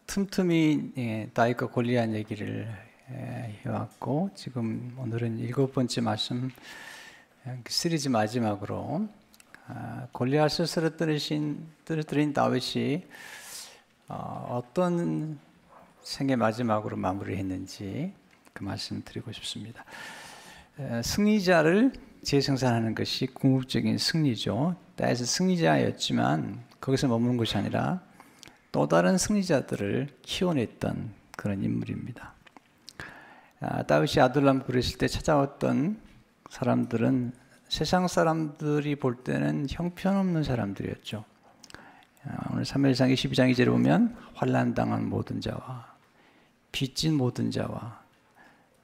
틈틈이 다윗과 골리앗 얘기를 해왔고, 지금 오늘은 7번째 말씀 시리즈 마지막으로 골리앗을 쓰러뜨린 다윗이 어떤 생의 마지막으로 마무리했는지 그 말씀 드리고 싶습니다. 승리자를 재생산하는 것이 궁극적인 승리죠. 다윗은 승리자였지만 거기서 머무는 것이 아니라 또 다른 승리자들을 키워냈던 그런 인물입니다. 다윗이 아둘람 굴에 있을 때 찾아왔던 사람들은 세상 사람들이 볼 때는 형편없는 사람들이었죠. 오늘 사무엘상 22장 2절에 보면 환난당한 모든 자와 빚진 모든 자와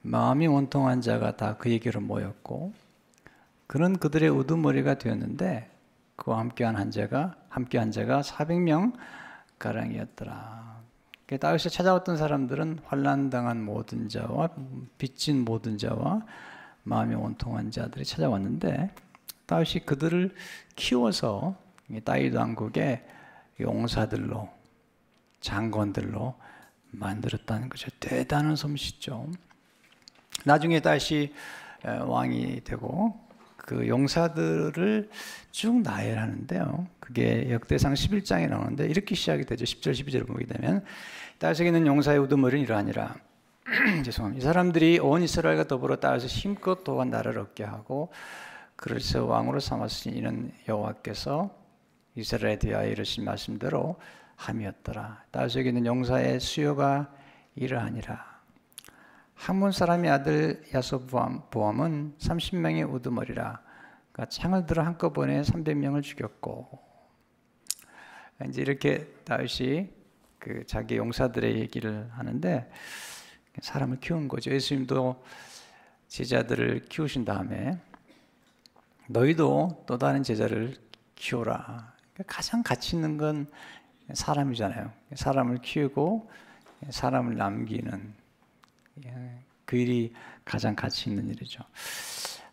마음이 원통한 자가 다 그에게로 모였고, 그는 그들의 우두머리가 되었는데 그와 함께한 자가 400명 가량이었더라. 다윗이 찾아왔던 사람들은 환난당한 모든 자와 빚진 모든 자와 마음이 원통한 자들이 찾아왔는데, 다윗이 그들을 키워서 다윗 왕국의 용사들로, 장관들로 만들었다는 것이 대단한 솜씨죠. 나중에 다윗이 왕이 되고 그 용사들을 쭉 나열하는데요. 그게 역대상 11장에 나오는데 이렇게 시작이 되죠. 10절 12절을 보게 되면 다윗에게 있는 용사의 우두머리는 이러하니라. 죄송합니다. 이 사람들이 온 이스라엘과 더불어 다윗을 힘껏 도와 나라를 얻게 하고 그를 세워 왕으로 삼았으니 이는 여호와께서 이스라엘에 대하여 이르신 말씀대로 함이었더라. 다윗에게 있는 용사의 수요가 이러하니라. 함몬 사람의 아들 야소보암은 30명의 우두머리라. 그러니까 창을 들어 한꺼번에 300명을 죽였고, 이제 이렇게 다윗이 그 자기 용사들의 얘기를 하는데 사람을 키운 거죠. 예수님도 제자들을 키우신 다음에 너희도 또 다른 제자를 키워라. 그러니까 가장 가치 있는 건 사람이잖아요. 사람을 키우고 사람을 남기는 그 일이 가장 가치 있는 일이죠.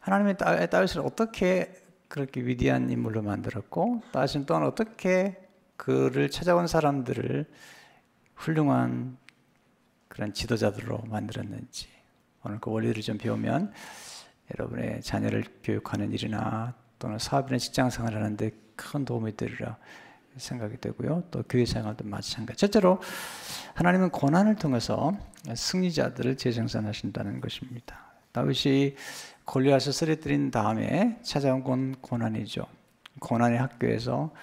하나님이 다윗을 어떻게 그렇게 위대한 인물로 만들었고, 다윗은 또한 어떻게 그를 찾아온 사람들을 훌륭한 그런 지도자들로 만들었는지, 오늘 그 원리를 좀 배우면 여러분의 자녀를 교육하는 일이나 또는 사업이나 직장생활을 하는데 큰 도움이 되리라 생각이 되고요. 또 교회 생활도 마찬가지. 첫째로 하나님은 고난을 통해서 승리자들을 재생산하신다는 것입니다. 다윗이 골리앗을 쓰러뜨린 다음에 찾아온 건 고난이죠. 고난의 학교에서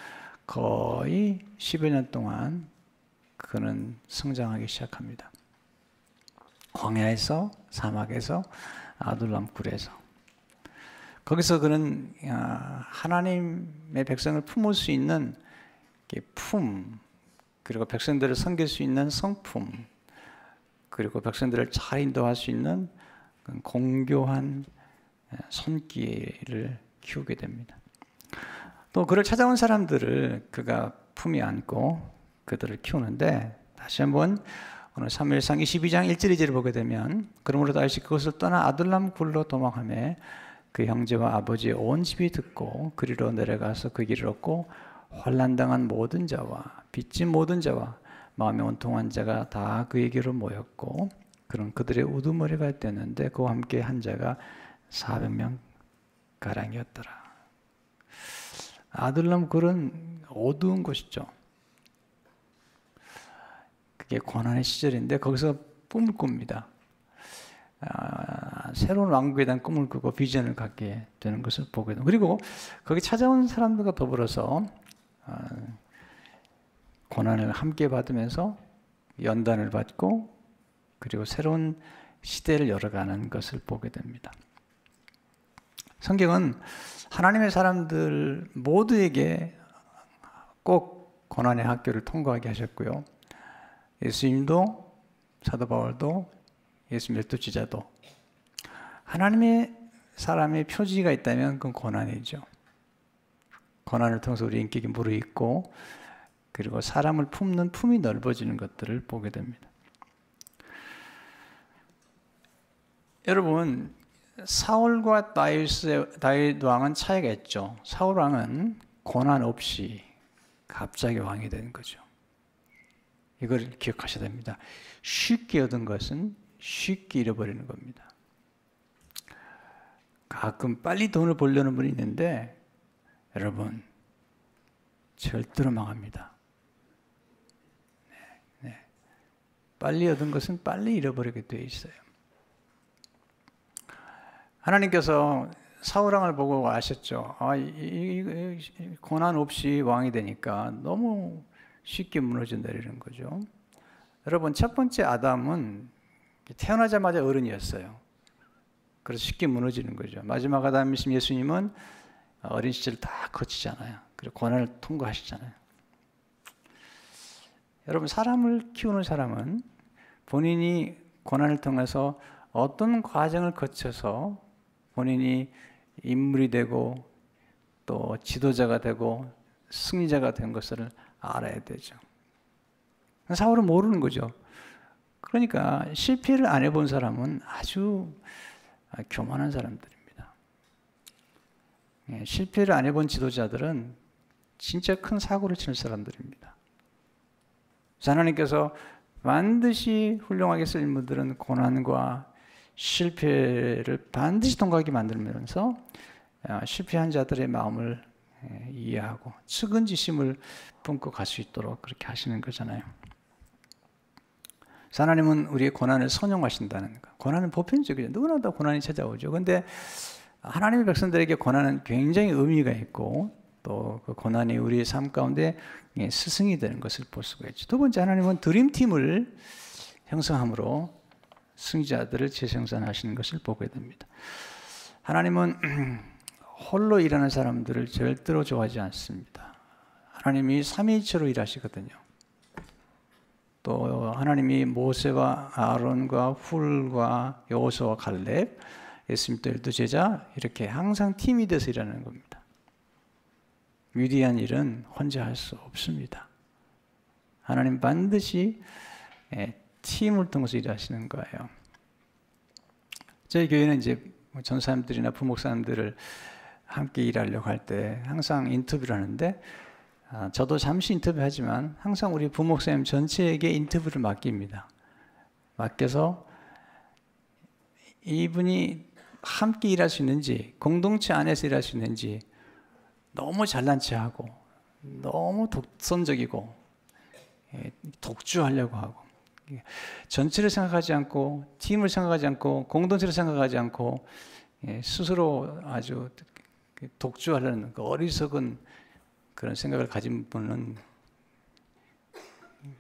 거의 10여 년 동안 그는 성장하기 시작합니다. 광야에서, 사막에서, 아둘람 굴에서. 거기서 그는 하나님의 백성을 품을 수 있는 품, 그리고 백성들을 섬길 수 있는 성품, 그리고 백성들을 잘 인도할 수 있는 공교한 손길을 키우게 됩니다. 또 그를 찾아온 사람들을 그가 품에 안고 그들을 키우는데, 다시 한번 오늘 사무엘상 22장 1절 2절을 보게 되면 그러므로 다윗이 그것을 떠나 아둘람 굴로 도망하며 그 형제와 아버지의 온 집이 듣고 그리로 내려가서 그 길을 얻고 환난당한 모든 자와 빚진 모든 자와 마음이 원통한 자가 다 그에게로 모였고, 그런 그들의 우두머리가 되었는데 그와 함께 한 자가 400명 가량이었더라. 아둘람 굴은 어두운 곳이죠. 그게 고난의 시절인데 거기서 꿈을 꿉니다. 새로운 왕국에 대한 꿈을 꾸고 비전을 갖게 되는 것을 보게 됩니다. 그리고 거기 찾아온 사람들과 더불어서 고난을 함께 받으면서 연단을 받고 그리고 새로운 시대를 열어가는 것을 보게 됩니다. 성경은 하나님의 사람들 모두에게 꼭 고난의 학교를 통과하게 하셨고요. 예수님도, 사도 바울도, 예수 12지자도 하나님의 사람의 표지가 있다면 그건 고난이죠. 고난을 통해서 우리 인격이 무르익고 그리고 사람을 품는 품이 넓어지는 것들을 보게 됩니다. 여러분, 사울과 다윗 왕은 차이가 있죠. 사울 왕은 고난 없이 갑자기 왕이 된 거죠. 이걸 기억하셔야 됩니다. 쉽게 얻은 것은 쉽게 잃어버리는 겁니다. 가끔 빨리 돈을 벌려는 분이 있는데 여러분 절대로 망합니다. 네. 빨리 얻은 것은 빨리 잃어버리게 되어 있어요. 하나님께서 사울왕을 보고 아셨죠. 고난 없이 왕이 되니까 너무 쉽게 무너져내리는 거죠. 여러분, 첫 번째 아담은 태어나자마자 어른이었어요. 그래서 쉽게 무너지는 거죠. 마지막 아담이신 예수님은 어린 시절 다 거치잖아요. 그리고 고난을 통과하시잖아요. 여러분, 사람을 키우는 사람은 본인이 고난을 통해서 어떤 과정을 거쳐서 본인이 인물이 되고 또 지도자가 되고 승리자가 된 것을 알아야 되죠. 사울은 모르는 거죠. 그러니까 실패를 안 해본 사람은 아주 교만한 사람들입니다. 실패를 안 해본 지도자들은 진짜 큰 사고를 치는 사람들입니다. 하나님께서 반드시 훌륭하게 쓸 인물들은 고난과 실패를 반드시 통과하게 만들면서 실패한 자들의 마음을 이해하고 측은지심을 품고 갈 수 있도록 그렇게 하시는 거잖아요. 하나님은 우리의 고난을 선용하신다는 거. 고난은 보편적이죠. 누구나 다 고난이 찾아오죠. 그런데 하나님의 백성들에게 고난은 굉장히 의미가 있고 또 그 고난이 우리의 삶 가운데 스승이 되는 것을 볼 수가 있죠. 두 번째, 하나님은 드림팀을 형성함으로 승자들을 재생산하시는 것을 보게 됩니다. 하나님은 홀로 일하는 사람들을 절대로 좋아하지 않습니다. 하나님이 삼위일체로 일하시거든요. 또 하나님이 모세와 아론과 훌과 여호수아와 갈렙, 예수님도 12제자 이렇게 항상 팀이 돼서 일하는 겁니다. 위대한 일은 혼자 할 수 없습니다. 하나님 반드시 팀을 통해서 일하시는 거예요. 저희 교회는 이제 전사님들이나 부목사님들을 함께 일하려고 할 때 항상 인터뷰를 하는데 저도 잠시 인터뷰하지만 항상 우리 부목사님 전체에게 인터뷰를 맡깁니다. 맡겨서 이분이 함께 일할 수 있는지, 공동체 안에서 일할 수 있는지 너무 잘난 체하고 너무 독선적이고 독주하려고 하고 전체를 생각하지 않고 팀을 생각하지 않고 공동체를 생각하지 않고 스스로 아주 독주하려는 그 어리석은 그런 생각을 가진 분은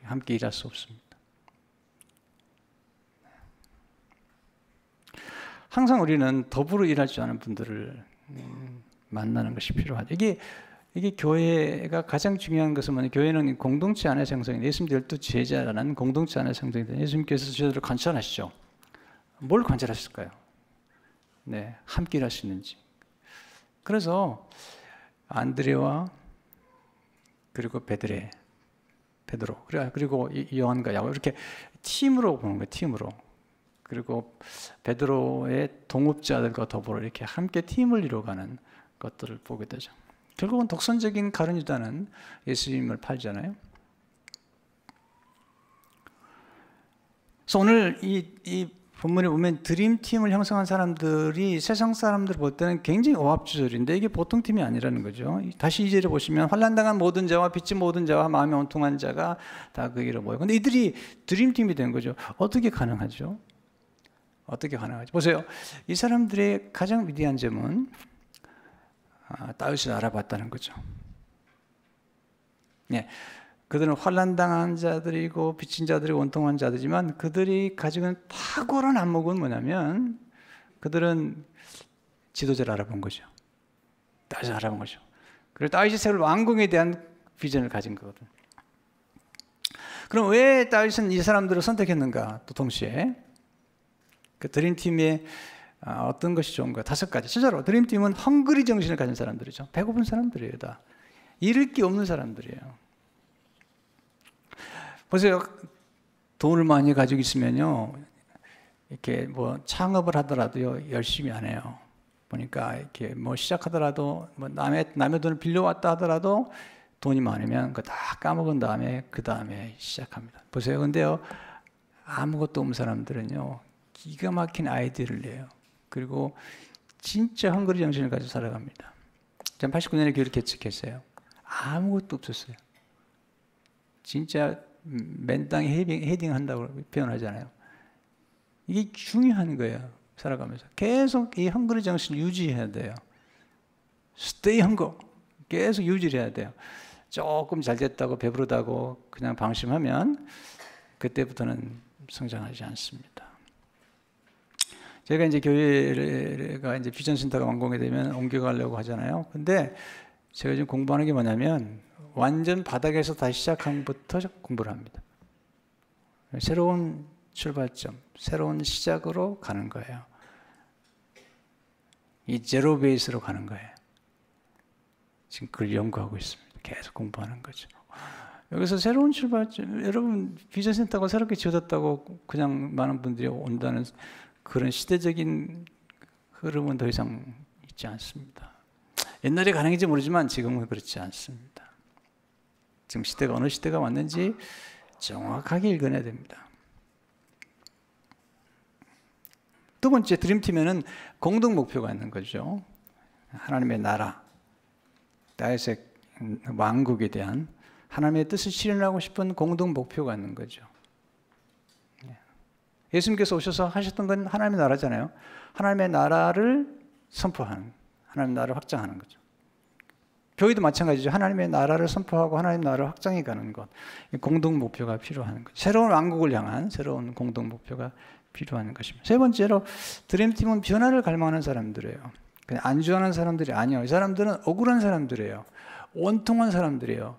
함께 일할 수 없습니다. 항상 우리는 더불어 일할 줄 아는 분들을 만나는 것이 필요하죠. 이게 교회가 가장 중요한 것은 뭐냐? 교회는 공동체 안에서 형성이 예수님 12제자라는 공동체 안에서 형성이 된 예수님께서 저들을 관찰하시죠. 뭘 관찰하실까요? 네, 함께 일할 수 있는지. 그래서 안드레와 그리고 베드로 그리고 요한과 야고보 이렇게 팀으로 보는 거예요. 팀으로. 그리고 베드로의 동업자들과 더불어 이렇게 함께 팀을 이루어가는 것들을 보게 되죠. 결국은 독선적인 가룟 유다는 예수님을 팔잖아요. 그래서 오늘 이 본문에 보면 드림팀을 형성한 사람들이 세상 사람들 볼 때는 굉장히 오합지졸인데 이게 보통 팀이 아니라는 거죠. 다시 2절에 보시면 환난당한 모든 자와 빚진 모든 자와 마음이 온통한 자가 다 거기로 모여. 근데 이들이 드림팀이 된 거죠. 어떻게 가능하죠? 어떻게 가능하죠? 보세요. 이 사람들의 가장 위대한 점은 다윗을 알아봤다는 거죠. 네, 그들은 환난당한 자들이고 빚진 자들이고 원통한 자들이지만 그들이 가지고 있는 탁월한 안목은 뭐냐면 그들은 지도자를 알아본 거죠. 다윗을 알아본 거죠. 그리고 다윗이 세울 왕궁에 대한 비전을 가진 거거든. 그럼 왜 다윗은 이 사람들을 선택했는가? 또 동시에 그 드림팀의 어떤 것이 좋은가? 5가지. 진짜로 드림팀은 헝그리 정신을 가진 사람들이죠. 배고픈 사람들이에요. 다 잃을 게 없는 사람들이에요. 보세요. 돈을 많이 가지고 있으면요, 이렇게 뭐 창업을 하더라도요 열심히 안 해요. 보니까 이렇게 뭐 시작하더라도 뭐 남의 돈을 빌려왔다 하더라도 돈이 많으면 그거 다 까먹은 다음에 그 다음에 시작합니다. 보세요. 근데요, 아무것도 없는 사람들은요, 기가 막힌 아이디어를 내요. 그리고 진짜 헝그리 정신을 가지고 살아갑니다. 전 89년에 교회를 개척했어요. 아무것도 없었어요. 진짜 맨땅에 헤딩한다고 표현하잖아요. 이게 중요한 거예요. 살아가면서 계속 이 헝그리 정신을 유지해야 돼요. Stay hungry. 계속 유지를 해야 돼요. 조금 잘 됐다고 배부르다고 그냥 방심하면 그때부터는 성장하지 않습니다. 제가 이제 교회가 이제 비전센터가 완공이 되면 옮겨가려고 하잖아요. 근데 제가 지금 공부하는 게 뭐냐면 완전 바닥에서 다시 시작한 것부터 공부를 합니다. 새로운 출발점, 새로운 시작으로 가는 거예요. 이 제로 베이스로 가는 거예요. 지금 그걸 연구하고 있습니다. 계속 공부하는 거죠. 여기서 새로운 출발점, 여러분 비전센터가 새롭게 지어졌다고 그냥 많은 분들이 온다는 그런 시대적인 흐름은 더 이상 있지 않습니다. 옛날에 가능한지 모르지만 지금은 그렇지 않습니다. 지금 시대가 어느 시대가 왔는지 정확하게 읽어내야 됩니다. 두 번째 드림팀에는 공동 목표가 있는 거죠. 하나님의 나라, 다윗의 왕국에 대한 하나님의 뜻을 실현하고 싶은 공동 목표가 있는 거죠. 예수님께서 오셔서 하셨던 건 하나님의 나라잖아요. 하나님의 나라를 선포하는, 하나님의 나라를 확장하는 거죠. 교회도 마찬가지죠. 하나님의 나라를 선포하고 하나님의 나라를 확장해 가는 것. 공동 목표가 필요한 거죠. 새로운 왕국을 향한 새로운 공동 목표가 필요한 것입니다. 세 번째로 드림팀은 변화를 갈망하는 사람들이에요. 그냥 안주하는 사람들이 아니에요. 이 사람들은 억울한 사람들이에요. 원통한 사람들이에요.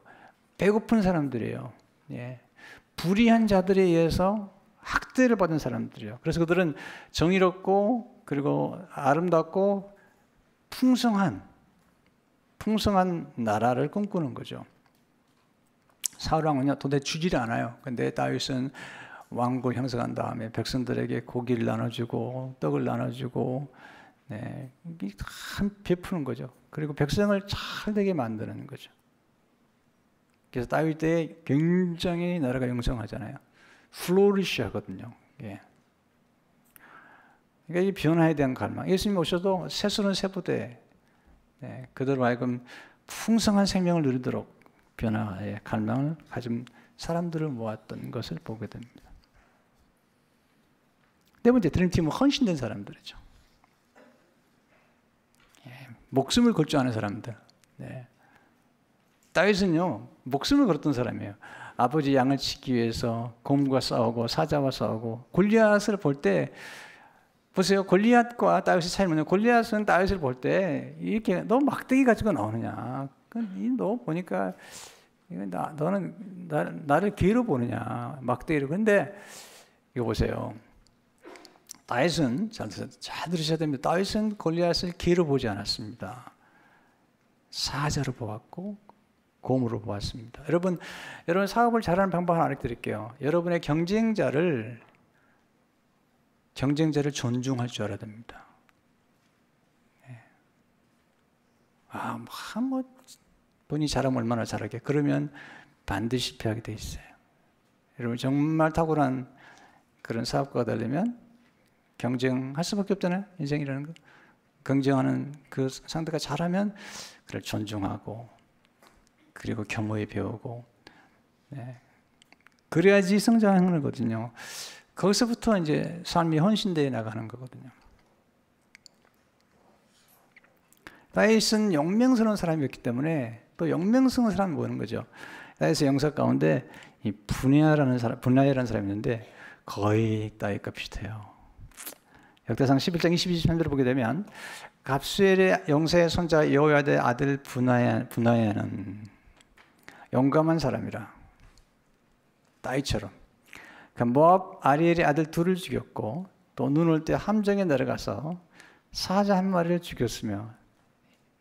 배고픈 사람들이에요. 예. 불의한 자들에 의해서 학대를 받은 사람들이에요. 그래서 그들은 정의롭고 그리고 아름답고 풍성한 나라를 꿈꾸는 거죠. 사울왕은요 도대체 주지를 않아요. 근데 다윗은 왕국을 형성한 다음에 백성들에게 고기를 나눠주고 떡을 나눠주고 네, 참 베푸는 거죠. 그리고 백성을 잘 되게 만드는 거죠. 그래서 다윗 때 굉장히 나라가 영성하잖아요. 플로리시 하거든요. 예. 그러니까 이 변화에 대한 갈망. 예수님이 오셔도 세수는 세부대. 네, 그들로 하여금 풍성한 생명을 누리도록 변화의 갈망을 가진 사람들을 모았던 것을 보게 됩니다. 네 번째 드림팀은 헌신된 사람들이죠. 예, 목숨을 걸 줄 아는 사람들. 네. 다윗은요 목숨을 걸었던 사람이에요. 아버지 양을 지키기 위해서 곰과 싸우고 사자와 싸우고 골리앗을 볼 때 보세요. 골리앗과 다윗의 차이는 뭐냐면 골리앗은 다윗을 볼 때 이렇게 너 막대기 가지고 나오느냐. 너 보니까 너는 나를 개로 보느냐. 막대기로. 근데 이거 보세요. 다윗은 잘 들으셔야 됩니다. 다윗은 골리앗을 개로 보지 않았습니다. 사자로 보았고 곰으로 보았습니다. 여러분 사업을 잘하는 방법 하나 알려드릴게요. 여러분의 경쟁자를 존중할 줄 알아야 됩니다. 뭐 본인이 잘하면 얼마나 잘하게. 그러면 반드시 실패하게 돼 있어요. 여러분 정말 탁월한 그런 사업가가 되려면 경쟁할 수밖에 없잖아요. 인생이라는 거. 경쟁하는 그 상대가 잘하면 그를 존중하고 그리고 겸허히 배우고 네. 그래야지 성장하는 거거든요. 거기서부터 이제 삶이 헌신되어 나가는 거거든요. 다윗은 영명스러운 사람이었기 때문에 또 영명스러운 사람이 뭐는 거죠. 다윗의 영사 가운데 이 분야라는 사람이 있는데 거의 다윗과 비슷해요. 역대상 11장 22절을 보게 되면 갑수엘의 영사의 손자 여호야다의 아들 분하야는 용감한 사람이라 다윗처럼 모압 아리엘의 아들 둘을 죽였고 또 눈 올 때 함정에 내려가서 사자 한 마리를 죽였으며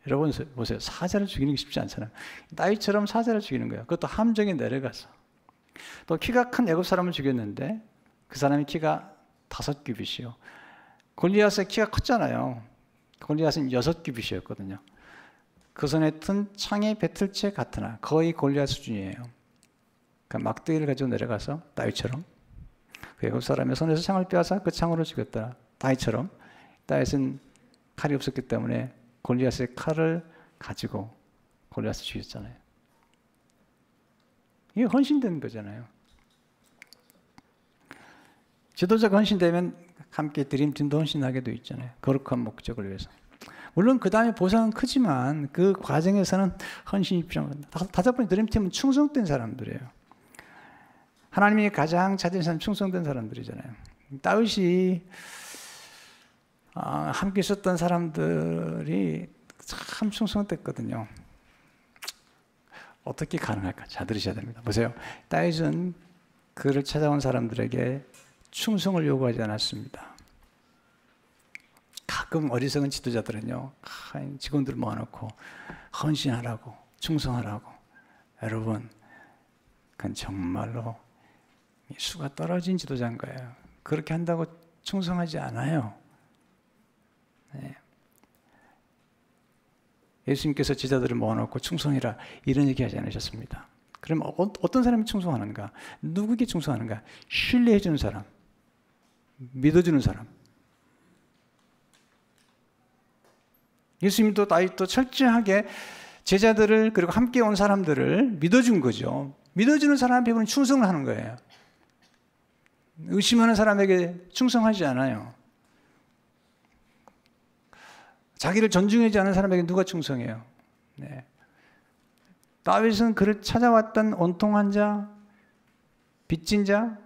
여러분 보세요. 사자를 죽이는 게 쉽지 않잖아요. 다윗처럼 사자를 죽이는 거예요. 그것도 함정에 내려가서 또 키가 큰 애굽 사람을 죽였는데 그 사람이 키가 5규빗이요. 골리앗의 키가 컸잖아요. 골리앗은 6규빗이었거든요. 그 손에 든 창에 배틀채 같으나 거의 골리앗 수준이에요. 그러니까 막대기를 가지고 내려가서 다윗처럼 그 애굽 사람의 손에서 창을 빼앗아 그 창으로 죽였다. 다윗처럼. 다윗은 칼이 없었기 때문에 골리앗의 칼을 가지고 골리앗을 죽였잖아요. 이게 헌신된 거잖아요. 지도자가 헌신되면 함께 드림팀도 헌신하게 돼 있잖아요. 거룩한 목적을 위해서. 물론 그 다음에 보상은 크지만 그 과정에서는 헌신이 필요합니다. 다섯 번째 드림팀은 충성된 사람들이에요. 하나님이 가장 찾은 사람 충성된 사람들이잖아요. 다윗이 함께 있었던 사람들이 참 충성됐거든요. 어떻게 가능할까? 잘 들으셔야 됩니다. 보세요. 다윗은 그를 찾아온 사람들에게 충성을 요구하지 않았습니다. 가끔 어리석은 지도자들은요, 직원들을 모아놓고 헌신하라고, 충성하라고. 여러분, 그건 정말로 수가 떨어진 지도자인 거예요. 그렇게 한다고 충성하지 않아요. 네. 예수님께서 제자들을 모아놓고 충성해라 이런 얘기 하지 않으셨습니다. 그럼 어떤 사람이 충성하는가? 누구에게 충성하는가? 신뢰해주는 사람, 믿어주는 사람. 예수님도 다윗도 철저하게 제자들을 그리고 함께 온 사람들을 믿어준 거죠. 믿어주는 사람한테 충성을 하는 거예요. 의심하는 사람에게 충성하지 않아요. 자기를 존중하지 않는 사람에게 누가 충성해요? 네. 다윗은 그를 찾아왔던 원통한 자, 빚진 자,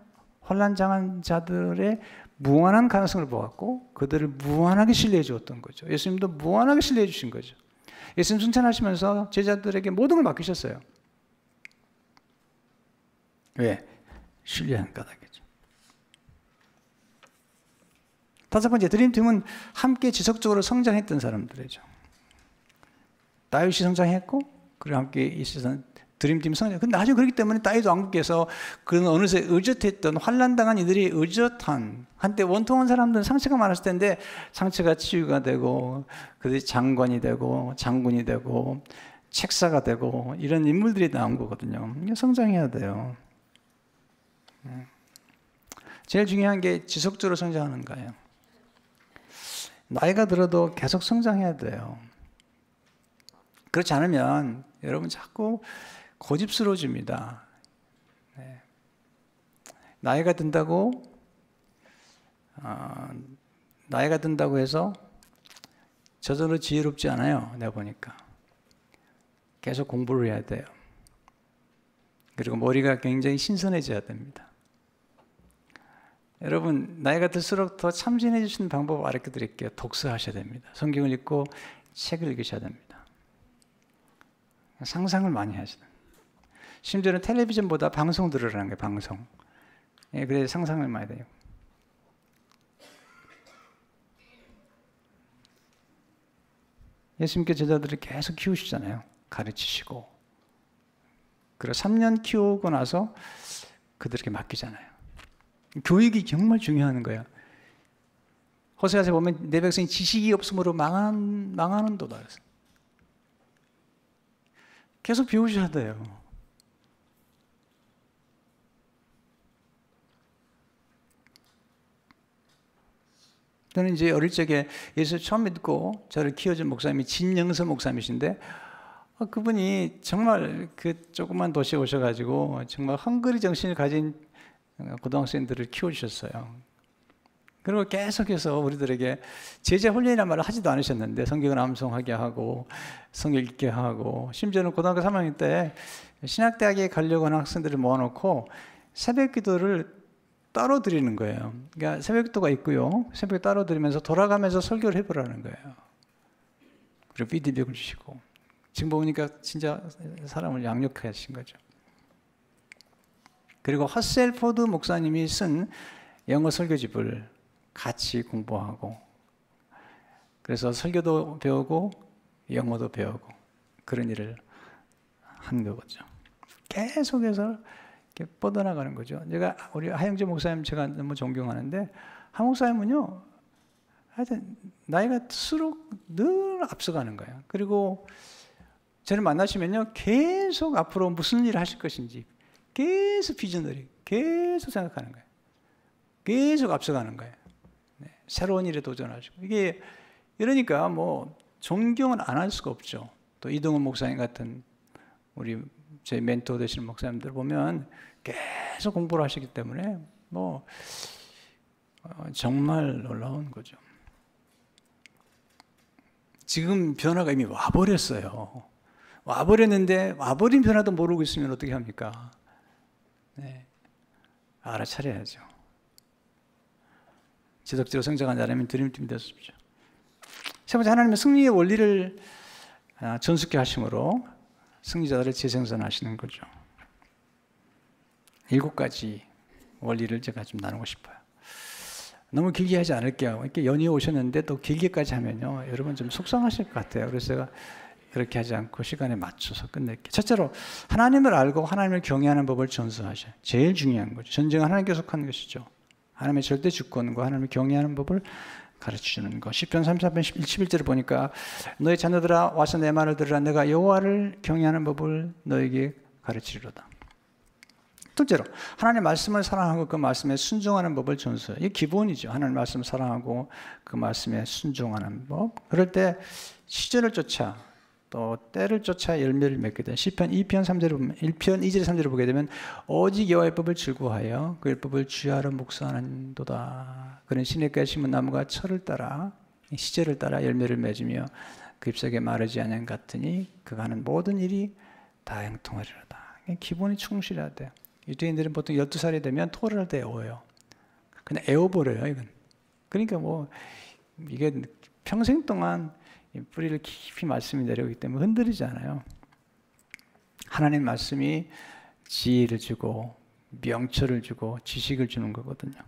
혼란장한 자들의 무한한 가능성을 보았고 그들을 무한하게 신뢰해 주었던 거죠. 예수님도 무한하게 신뢰해 주신 거죠. 예수님 승천하시면서 제자들에게 모든 걸 맡기셨어요. 왜? 신뢰한 까닭이죠. 다섯 번째 드림팀은 함께 지속적으로 성장했던 사람들이죠. 다윗이 성장했고 그리고 함께 있었던 드림팀 성장. 근데 나중에 그렇기 때문에 다윗 왕국에서 그런 어느새 의젓했던 환난당한 이들이 의젓한 한때 원통한 사람들은 상처가 많았을 텐데 상처가 치유가 되고 그들이 장관이 되고 장군이 되고 책사가 되고 이런 인물들이 나온 거거든요. 성장해야 돼요. 제일 중요한 게 지속적으로 성장하는 거예요. 나이가 들어도 계속 성장해야 돼요. 그렇지 않으면 여러분 자꾸 고집스러워집니다. 네. 나이가 든다고 해서 저절로 지혜롭지 않아요. 내가 보니까 계속 공부를 해야 돼요. 그리고 머리가 굉장히 신선해져야 됩니다. 여러분 나이가 들수록 더 참신해지시는 방법 알려 드릴게요. 독서하셔야 됩니다. 성경을 읽고 책을 읽으셔야 됩니다. 상상을 많이 하셔야 됩니다. 심지어는 텔레비전보다 방송 들으라는 거예요. 방송. 예, 그래서 상상을 많이 돼요. 예수님께 제자들을 계속 키우시잖아요. 가르치시고. 그리고 3년 키우고 나서 그들에게 맡기잖아요. 교육이 정말 중요한 거예요. 호세아서 보면 내 백성이 지식이 없으므로 망하는도다. 계속 배우셔야 돼요. 저는 이제 어릴 적에 예수 처음 믿고 저를 키워준 목사님이 진영서 목사님이신데 그분이 정말 그 조그만 도시에 오셔가지고 정말 헝그리 정신을 가진 고등학생들을 키워주셨어요. 그리고 계속해서 우리들에게 제자 훈련이라는 말을 하지도 않으셨는데 성경을 암송하게 하고 성경 읽게 하고 심지어는 고등학교 3학년 때 신학대학에 가려고 하는 학생들을 모아놓고 새벽 기도를 따로 드리는 거예요. 그러니까 새벽 기도가 있고요. 새벽에 따로 드리면서 돌아가면서 설교를 해보라는 거예요. 그리고 피드백을 주시고 지금 보니까 진짜 사람을 양육해 하신 거죠. 그리고 허셀포드 목사님이 쓴 영어 설교집을 같이 공부하고 그래서 설교도 배우고 영어도 배우고 그런 일을 한 거죠. 계속해서 이렇게 뻗어나가는 거죠. 제가 우리 하영재 목사님 제가 너무 존경하는데 하 목사님은요 하여튼 나이가 들수록 늘 앞서가는 거예요. 그리고 저를 만나시면요, 계속 앞으로 무슨 일을 하실 것인지 계속 비전을 계속 생각하는 거예요. 계속 앞서가는 거예요. 네, 새로운 일에 도전하시고. 이게 이러니까 뭐 존경은 안 할 수가 없죠. 또 이동훈 목사님 같은 우리 제 멘토 되시는 목사님들 보면 계속 공부를 하시기 때문에 뭐 정말 놀라운 거죠. 지금 변화가 이미 와버렸어요. 와버렸는데 와버린 변화도 모르고 있으면 어떻게 합니까? 네, 알아차려야죠. 지속적으로 성장한 자라면 드림팀이 되십시오. 세 번째, 하나님의 승리의 원리를 전수케 하심으로 승리자들을 재생산하시는 거죠. 7가지 원리를 제가 좀 나누고 싶어요. 너무 길게 하지 않을게요. 이렇게 연이어 오셨는데 또 길게까지 하면요, 여러분 좀 속상하실 것 같아요. 그래서 제가 그렇게 하지 않고 시간에 맞춰서 끝낼게요. 첫째로, 하나님을 알고 하나님을 경외하는 법을 전수하셔요. 제일 중요한 거죠. 전쟁은 하나님께 속하는 것이죠. 하나님의 절대 주권과 하나님을 경외하는 법을 가르치는 것. 시편 34편 11절을 보니까 너희 자녀들아 와서 내 말을 들으라. 내가 여호와를 경외하는 법을 너에게 가르치리로다. 둘째로, 하나님의 말씀을 사랑하고 그 말씀에 순종하는 법을 전수해요. 이게 기본이죠. 하나님의 말씀을 사랑하고 그 말씀에 순종하는 법. 그럴 때 시절을 쫓아 또 때를 쫓아 열매를 맺게 되는 시편 2편 3절을 보면 1편 2절 3절을 보게 되면 오직 여호와의 법을 즐거워하여 그 율법을 주야로 묵상하는도다. 그는 시냇가에 심은 나무가 철을 따라 시절을 따라 열매를 맺으며 그 잎사귀에 마르지 않은 같으니 그가 하는 모든 일이 다 형통하리로다. 기본이 충실해야 돼요. 유대인들은 보통 12살이 되면 토를 때 애워요. 그냥 애워버려요, 이건. 그러니까 뭐 이게 평생 동안 뿌리를 깊이 말씀이 내려오기 때문에 흔들리지 않아요. 하나님 말씀이 지혜를 주고 명철을 주고 지식을 주는 거거든요.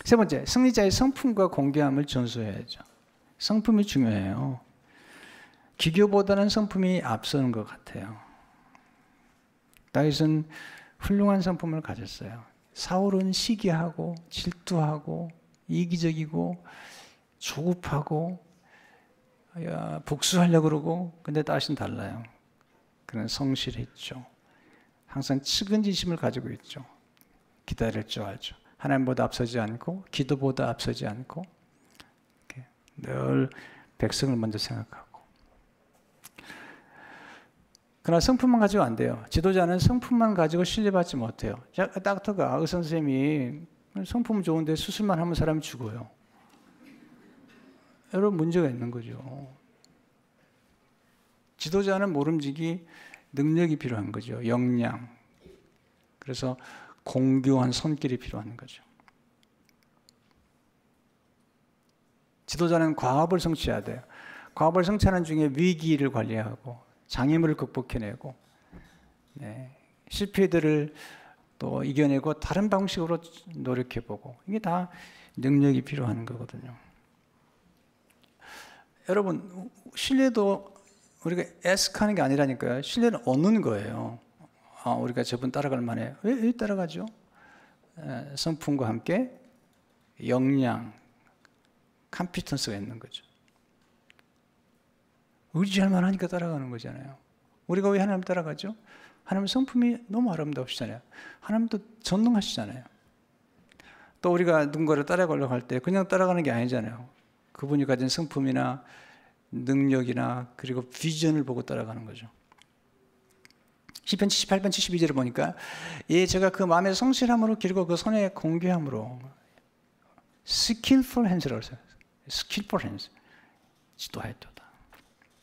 세 번째, 승리자의 성품과 공개함을 전수해야죠. 성품이 중요해요. 기교보다는 성품이 앞서는 것 같아요. 다윗은 훌륭한 성품을 가졌어요. 사울은 시기하고 질투하고 이기적이고 조급하고 복수하려고 그러고, 근데 다윗은 달라요. 그는 성실했죠. 항상 측은지심을 가지고 있죠. 기다릴 줄 알죠. 하나님보다 앞서지 않고 기도보다 앞서지 않고 늘 백성을 먼저 생각하고. 그러나 성품만 가지고 안 돼요. 지도자는 성품만 가지고 신뢰받지 못해요. 닥터가 의사 선생님이 성품 좋은데 수술만 하면 사람이 죽어요. 여러분, 문제가 있는 거죠. 지도자는 모름지기 능력이 필요한 거죠. 역량. 그래서 공교한 손길이 필요한 거죠. 지도자는 과업을 성취해야 돼요. 과업을 성취하는 중에 위기를 관리하고 장애물을 극복해내고, 네, 실패들을 또 이겨내고 다른 방식으로 노력해보고, 이게 다 능력이 필요한 거거든요. 여러분, 신뢰도 우리가 애석하는 게 아니라니까요. 신뢰는 얻는 거예요. 우리가 저분 따라갈 만해. 왜 따라가죠? 성품과 함께 역량, 컴피턴스가 있는 거죠. 의지할 만하니까 따라가는 거잖아요. 우리가 왜 하나님 따라가죠? 하나님 성품이 너무 아름다우시잖아요. 하나님도 전능하시잖아요. 또 우리가 누군가를 따라가려고 할 때 그냥 따라가는 게 아니잖아요. 그분이 가진 성품이나 능력이나 그리고 비전을 보고 따라가는 거죠. 시편 78편 72절을 보니까 제가 그 마음의 성실함으로 기르고 그 손의 공개함으로 skillful hands라고 써요. skillful hands. 지도하였도다.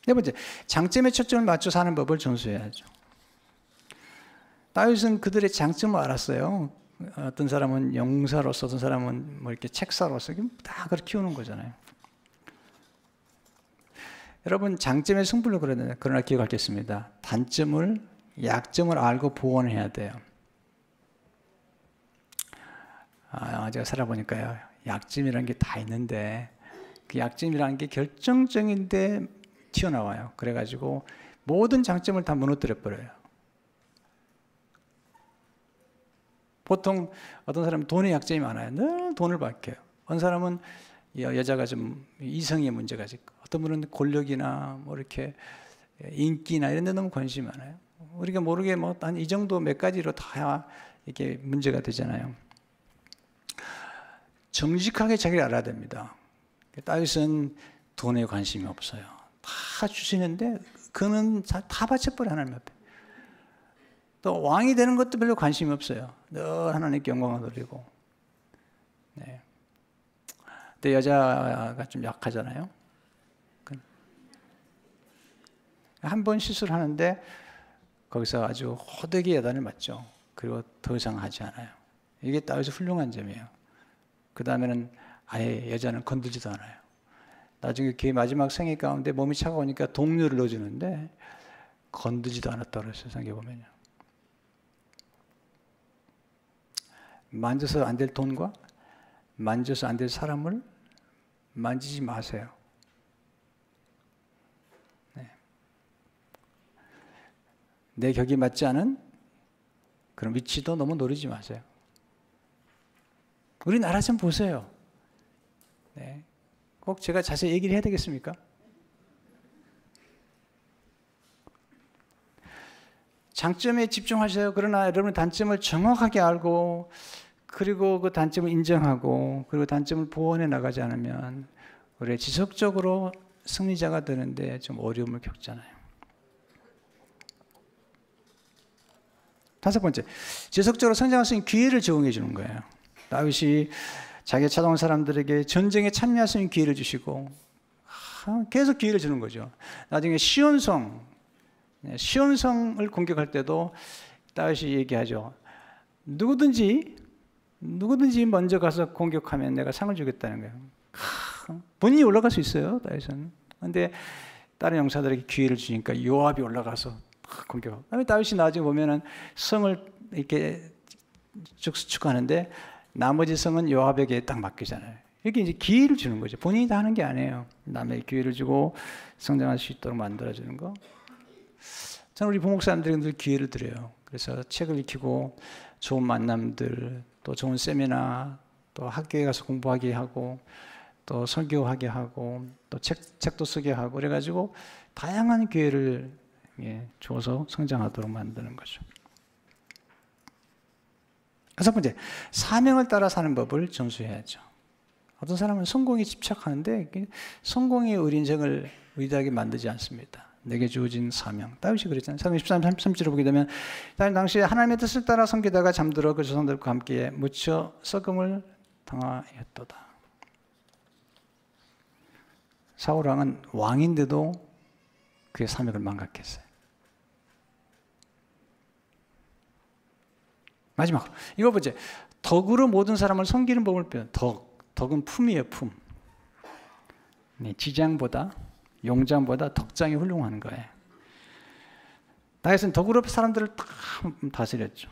네 번째, 장점에 초점을 맞춰서 하는 법을 전수해야죠. 다윗은 그들의 장점을 알았어요. 어떤 사람은 용사로서, 어떤 사람은 뭐 이렇게 책사로서 다 그렇게 키우는 거잖아요. 여러분, 장점의 승부를 그러나 기억하겠습니다. 단점을, 약점을 알고 보완해야 돼요. 제가 살아보니까요, 약점이라는 게 다 있는데 그 약점이라는 게 결정적인데 튀어나와요. 그래가지고 모든 장점을 다 무너뜨려 버려요. 보통 어떤 사람은 돈의 약점이 많아요. 늘 돈을 밝혀요. 어떤 사람은 여자가 좀 이성의 문제가 있고, 어떤 분은 권력이나 뭐 이렇게 인기나 이런 데 너무 관심이 많아요. 우리가 모르게 뭐 한 이 정도 몇 가지로 다 이게 문제가 되잖아요. 정직하게 자기를 알아야 됩니다. 다윗은 돈에 관심이 없어요. 다 주시는데 그는 다 바쳐버려 하나님 앞에. 또 왕이 되는 것도 별로 관심이 없어요. 늘 하나님께 영광을 돌리고. 네. 근데 여자가 좀 약하잖아요. 한 번 실수를 하는데 거기서 아주 호되게 야단을 맞죠. 그리고 더 이상 하지 않아요. 이게 다윗의 훌륭한 점이에요. 그 다음에는 아예 여자는 건들지도 않아요. 나중에 그의 마지막 생애 가운데 몸이 차가우니까 동료를 넣어주는데 건들지도 않았다고 그랬어요. 생각해보면요. 만져서 안 될 돈과 만져서 안 될 사람을 만지지 마세요. 네. 내 격에 맞지 않은 그런 위치도 너무 노리지 마세요. 우리나라 좀 보세요. 네. 꼭 제가 자세히 얘기를 해야 되겠습니까? 장점에 집중하세요. 그러나 여러분의 단점을 정확하게 알고 그리고 그 단점을 인정하고 그리고 단점을 보완해 나가지 않으면 우리가 지속적으로 승리자가 되는데 좀 어려움을 겪잖아요. 다섯 번째, 지속적으로 성장할 수 있는 기회를 제공해 주는 거예요. 다윗이 자기가 찾아온 사람들에게 전쟁에 참여할 수 있는 기회를 주시고 계속 기회를 주는 거죠. 나중에 시온성을 공격할 때도 다윗이 얘기하죠. 누구든지 먼저 가서 공격하면 내가 상을 주겠다는 거예요. 본인이 올라갈 수 있어요, 다윗은. 그런데 다른 용사들에게 기회를 주니까 요압이 올라가서 공격하고. 다윗이 나중에 보면은 성을 이렇게 축축하는데 나머지 성은 요압에게 딱 맡기잖아요. 이렇게 이제 기회를 주는 거죠. 본인이 다 하는 게 아니에요. 남에게 기회를 주고 성장할 수 있도록 만들어주는 거. 저는 우리 부목사님들에게 늘 기회를 드려요. 그래서 책을 익히고 좋은 만남들, 또 좋은 세미나, 또 학교에 가서 공부하게 하고, 또 설교하게 하고, 또 책도 쓰게 하고, 그래가지고 다양한 기회를 줘서 성장하도록 만드는 거죠. 여섯 번째, 사명을 따라 사는 법을 전수해야죠. 어떤 사람은 성공에 집착하는데 성공의 의인생을 의지하게 만들지 않습니다. 내게 주어진 사명. 다윗이 그랬잖아요. 사도행 13, 33절을 보게 되면 당시에 하나님의 뜻을 따라 섬기다가 잠들어 그 조상들과 함께 묻혀 썩음을 당하였도다. 사울 왕은 왕인데도 그의 사명을 망각했어요. 마지막으로 이거 보죠. 덕으로 모든 사람을 섬기는 법을 배워. 덕은 품이에요, 품. 지장보다 용장보다 덕장이 훌륭한 거예요. 다윗은 덕으로 사람들을 다 다스렸죠.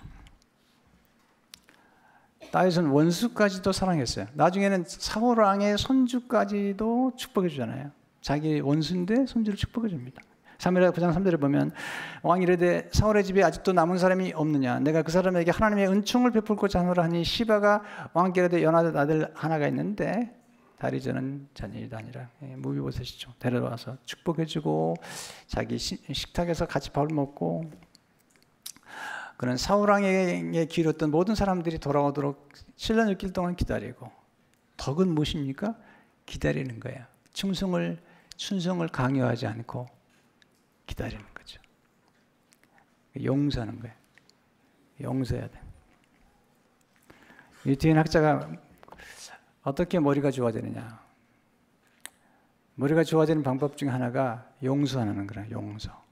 다윗은 원수까지도 사랑했어요. 나중에는 사울 왕의 손주까지도 축복해 주잖아요. 자기 원수인데 손주를 축복해 줍니다. 사무엘하 9장 3절에 보면 왕이 이르되 사울의 집에 아직도 남은 사람이 없느냐, 내가 그 사람에게 하나님의 은총을 베풀고자 하노라 하니 시바가 왕께 이르되 연하던 아들 하나가 있는데 다리 저는 자녀이다 아니라 무비보셋이죠. 데려와서 축복해주고 자기 식탁에서 같이 밥을 먹고, 그는 사울 왕에게 기울였던 모든 사람들이 돌아오도록 7년 6개월 동안 기다리고. 덕은 무엇입니까? 기다리는 거예요. 충성을 강요하지 않고 기다리는 거죠. 용서하는 거예요. 용서해야 돼. 이 뒤에 학자가 어떻게 머리가 좋아지느냐. 머리가 좋아지는 방법 중에 하나가 용서하는 거라. 용서.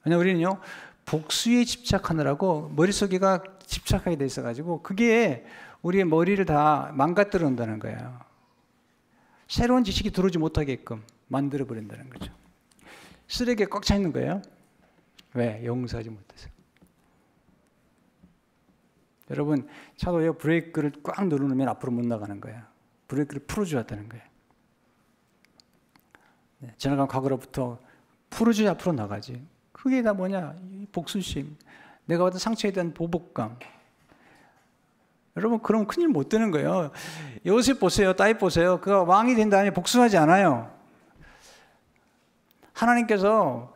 왜냐하면 우리는요, 복수에 집착하느라고 머릿속에가 집착하게 돼 있어가지고 그게 우리의 머리를 다 망가뜨려 놓는다는 거예요. 새로운 지식이 들어오지 못하게끔 만들어 버린다는 거죠. 쓰레기에 꽉 차 있는 거예요. 왜? 용서하지 못해서. 여러분, 차도에 브레이크를 꽉 누르면 앞으로 못 나가는 거예요. 브레이크를 풀어줘야 되는 거예요. 지나간 과거로부터 풀어줘야 앞으로 나가지. 그게 다 뭐냐? 복수심. 내가 받은 상처에 대한 보복감. 여러분, 그럼 큰일 못 되는 거예요. 요셉 보세요. 다윗 보세요. 그가 왕이 된 다음에 복수하지 않아요. 하나님께서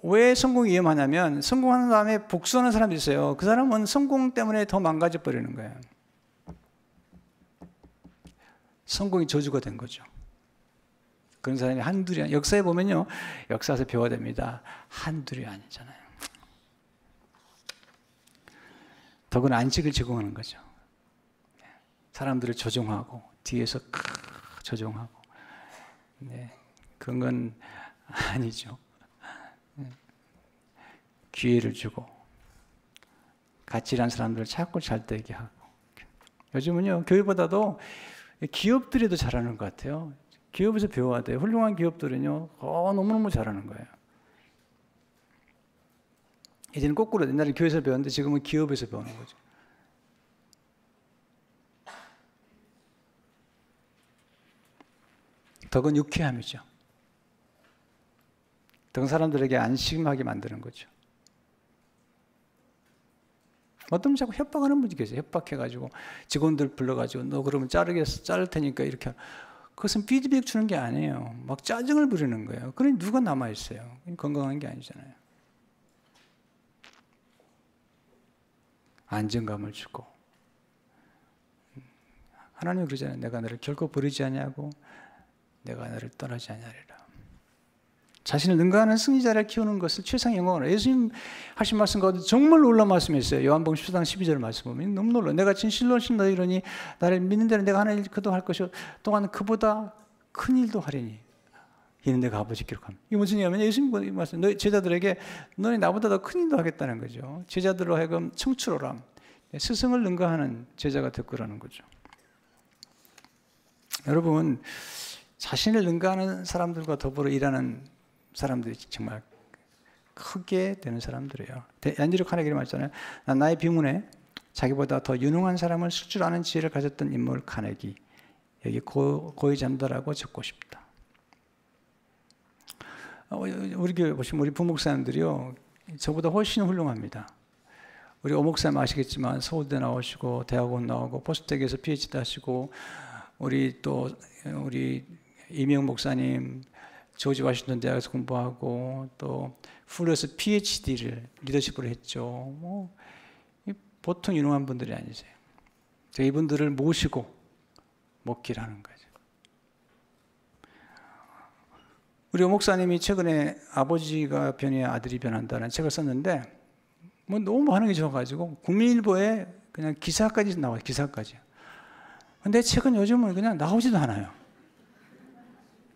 왜 성공이 위험하냐면 성공하는 다음에 복수하는 사람이 있어요. 그 사람은 성공 때문에 더 망가져 버리는 거예요. 성공이 저주가 된 거죠. 그런 사람이 한둘이 아니에요. 역사에 보면요, 역사에서 배워야 됩니다. 한둘이 아니잖아요. 더군 안식을 제공하는 거죠. 사람들을 조종하고 뒤에서 조종하고, 네, 그런 건 아니죠. 기회를 주고 같이 일하는 사람들을 자꾸 잘 되게 하고. 요즘은요, 교회보다도 기업들이 더 잘하는 것 같아요. 기업에서 배워야 돼요. 훌륭한 기업들은요, 너무너무 잘하는 거예요. 이제는 거꾸로, 옛날에 교회에서 배웠는데 지금은 기업에서 배우는 거죠. 덕은 유쾌함이죠. 덕은 사람들에게 안심하게 만드는 거죠. 어떤 자꾸 협박하는 분이 계세요. 협박해가지고 직원들 불러가지고 너 그러면 자를 테니까 이렇게. 그것은 피드백 주는 게 아니에요. 막 짜증을 부리는 거예요. 그러니 누가 남아있어요? 건강한 게 아니잖아요. 안정감을 주고. 하나님은 그러잖아요. 내가 너를 결코 버리지 아니하고 내가 너를 떠나지 아니하리라. 자신을 능가하는 승리자를 키우는 것을 최상의 영광으로. 예수님 하신 말씀 가운데 정말 놀라운 말씀이 있어요. 요한복음 10장 12절 말씀 보면 너무 놀라요. 내가 진실로 너희로니 나를 믿는 데는 내가 하는 일 그도 할 것이요 또한 그보다 큰 일도 하리니 이는 내가 아버지께로 갑니다. 이게 무슨 얘기냐면 예수님 말씀, 너희 제자들에게 너희 나보다 더 큰 일도 하겠다는 거죠. 제자들로 하여금 청출어람, 스승을 능가하는 제자가 될 거라는 거죠. 여러분, 자신을 능가하는 사람들과 더불어 일하는 사람들이 정말 크게 되는 사람들이에요. 얀디로 카네기가 말했잖아요. 난 나의 비문에 자기보다 더 유능한 사람을 쓸 줄 아는 지혜를 가졌던 인물 카네기. 여기 고의 잠자라고 적고 싶다. 우리 교회 보시면 우리 부목사님들이요, 저보다 훨씬 훌륭합니다. 우리 오목사님 아시겠지만 서울대 나오시고 대학원 나오고 포스텍에서 PhD 하시고, 우리 이명 목사님 조지 워싱턴 대학에서 공부하고 또 풀에서 PhD를 리더십으로 했죠. 보통 유능한 분들이 아니세요. 제가 이분들을 모시고 먹기를 하는 거죠. 우리 목사님이 최근에 아버지가 변해 아들이 변한다는 책을 썼는데 너무 반응이 좋아가지고 국민일보에 그냥 기사까지 나와요. 기사까지. 근데 책은 요즘은 그냥 나오지도 않아요.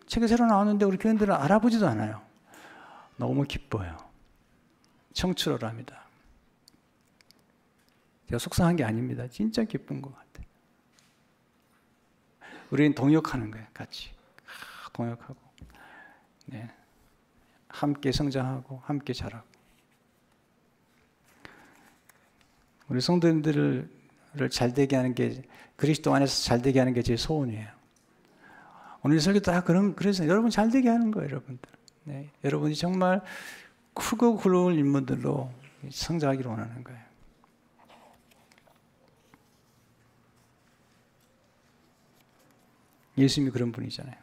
책이 새로 나왔는데 우리 교인들은 알아보지도 않아요. 너무 기뻐요. 청출어랍니다. 제가 속상한 게 아닙니다. 진짜 기쁜 것 같아요. 우리는 동역하는 거예요. 같이 동역하고, 네, 함께 성장하고 함께 자라고. 우리 성도님들을 잘되게 하는 게, 그리스도 안에서 잘되게 하는 게 제 소원이에요. 오늘 설교 다 그래서 여러분 잘되게 하는 거예요, 여러분들. 네, 여러분이 정말 크고 훌륭한 인물들로 성장하기를 원하는 거예요. 예수님이 그런 분이잖아요.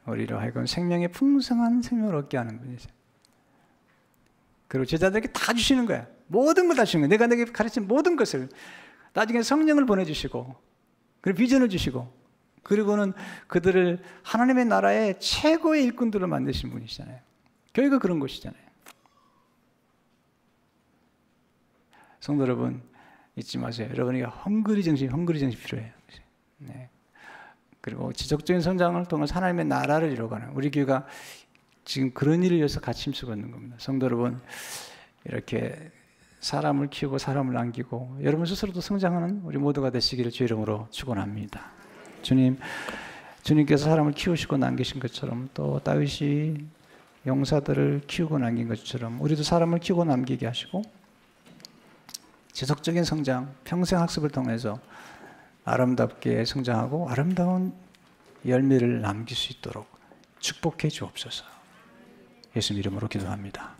우리로 하여금 생명의 풍성한 생명을 얻게 하는 분이세요. 그리고 제자들에게 다 주시는 거야. 모든 걸 다 주시는 거야. 내가 내게 가르친 모든 것을. 나중에 성령을 보내주시고, 그리고 비전을 주시고, 그리고는 그들을 하나님의 나라의 최고의 일꾼들을 만드신 분이시잖아요. 교회가 그런 곳이잖아요. 성도 여러분, 잊지 마세요. 여러분에게 헝그리 정신 필요해요. 네. 그리고 지속적인 성장을 통해서 하나님의 나라를 이루어가는, 우리 교회가 지금 그런 일을 위해서 같이 힘쓰고 있는 겁니다. 성도 여러분, 이렇게 사람을 키우고 사람을 남기고 여러분 스스로도 성장하는 우리 모두가 되시기를 주 이름으로 축원합니다. 주님께서 사람을 키우시고 남기신 것처럼, 또 다윗이 용사들을 키우고 남긴 것처럼 우리도 사람을 키우고 남기게 하시고, 지속적인 성장, 평생 학습을 통해서 아름답게 성장하고 아름다운 열매를 남길 수 있도록 축복해 주옵소서. 예수님 이름으로 기도합니다.